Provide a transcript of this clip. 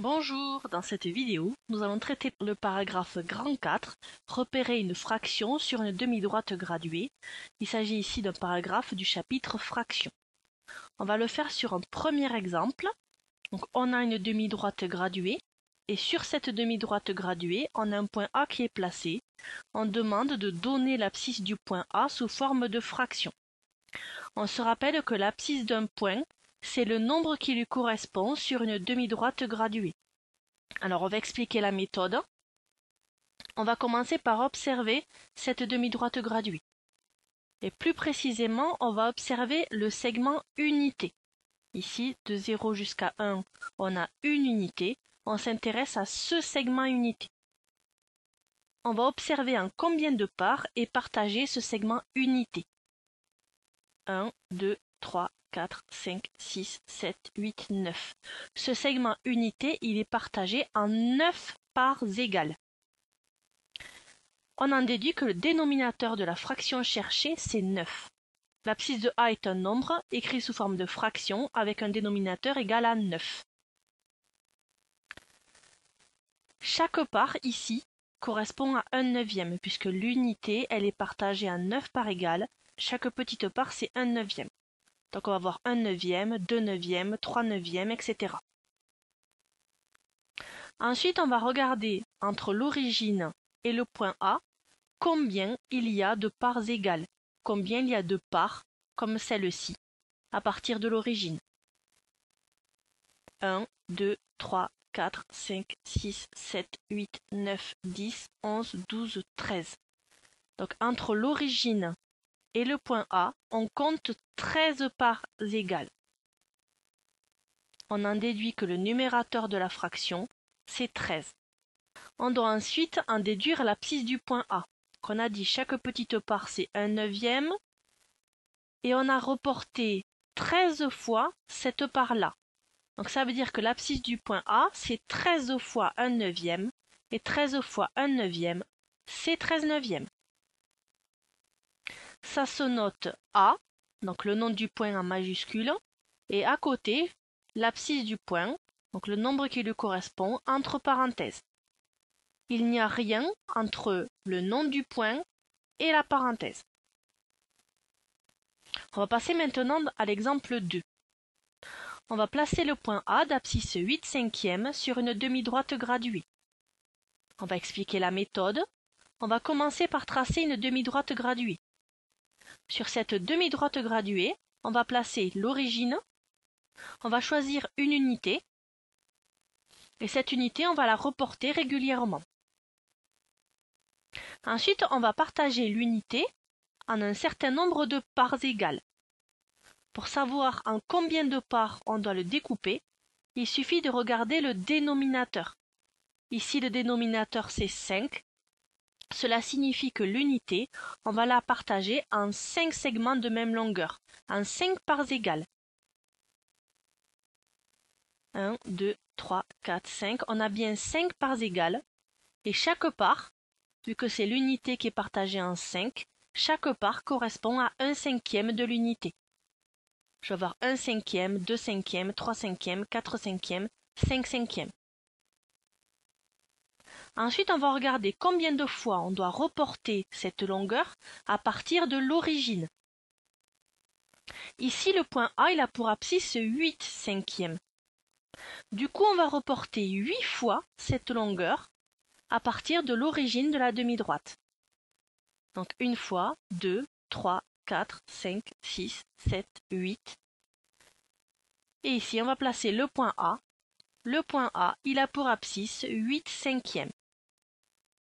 Bonjour, dans cette vidéo, nous allons traiter le paragraphe grand 4, repérer une fraction sur une demi-droite graduée. Il s'agit ici d'un paragraphe du chapitre fraction. On va le faire sur un premier exemple. Donc, on a une demi-droite graduée et sur cette demi-droite graduée, on a un point A qui est placé. On demande de donner l'abscisse du point A sous forme de fraction. On se rappelle que l'abscisse d'un point, c'est le nombre qui lui correspond sur une demi-droite graduée. Alors, on va expliquer la méthode. On va commencer par observer cette demi-droite graduée. Et plus précisément, on va observer le segment unité. Ici, de 0 jusqu'à 1, on a une unité. On s'intéresse à ce segment unité. On va observer en combien de parts est partagé ce segment unité. 1, 2, 3, 4, 5, 6, 7, 8, 9. Ce segment unité, il est partagé en 9 parts égales. On en déduit que le dénominateur de la fraction cherchée, c'est 9. L'abscisse de A est un nombre écrit sous forme de fraction avec un dénominateur égal à 9. Chaque part ici correspond à 1 neuvième puisque l'unité, elle est partagée en 9 parts égales. Chaque petite part, c'est 1 neuvième. Donc on va avoir 1 neuvième, 2 neuvièmes, 3 neuvièmes, etc. Ensuite, on va regarder entre l'origine et le point A combien il y a de parts égales, combien il y a de parts comme celle-ci à partir de l'origine. 1, 2, 3, 4, 5, 6, 7, 8, 9, 10, 11, 12, 13. Donc entre l'origine et le point A, on compte 13 parts égales. On en déduit que le numérateur de la fraction, c'est 13. On doit ensuite en déduire l'abscisse du point A. Qu'on a dit chaque petite part, c'est 1 neuvième. Et on a reporté 13 fois cette part-là. Donc ça veut dire que l'abscisse du point A, c'est 13 fois 1 neuvième. Et 13 fois 1 neuvième, c'est 13 neuvièmes. Ça se note A, donc le nom du point en majuscule, et à côté, l'abscisse du point, donc le nombre qui lui correspond, entre parenthèses. Il n'y a rien entre le nom du point et la parenthèse. On va passer maintenant à l'exemple 2. On va placer le point A d'abscisse 8 cinquièmes sur une demi-droite graduée. On va expliquer la méthode. On va commencer par tracer une demi-droite graduée. Sur cette demi-droite graduée, on va placer l'origine. On va choisir une unité. Et cette unité, on va la reporter régulièrement. Ensuite, on va partager l'unité en un certain nombre de parts égales. Pour savoir en combien de parts on doit le découper, il suffit de regarder le dénominateur. Ici, le dénominateur, c'est 5. Cela signifie que l'unité, on va la partager en 5 segments de même longueur, en 5 parts égales. 1, 2, 3, 4, 5. On a bien 5 parts égales. Et chaque part, vu que c'est l'unité qui est partagée en 5, chaque part correspond à 1 cinquième de l'unité. Je vais avoir 1 cinquième, 2 cinquièmes, 3 cinquièmes, 4 cinquièmes, 5 cinquièmes. Ensuite, on va regarder combien de fois on doit reporter cette longueur à partir de l'origine. Ici, le point A, il a pour abscisse 8 cinquièmes. Du coup, on va reporter 8 fois cette longueur à partir de l'origine de la demi-droite. Donc, une fois, 2, 3, 4, 5, 6, 7, 8. Et ici, on va placer le point A. Le point A, il a pour abscisse 8 cinquièmes.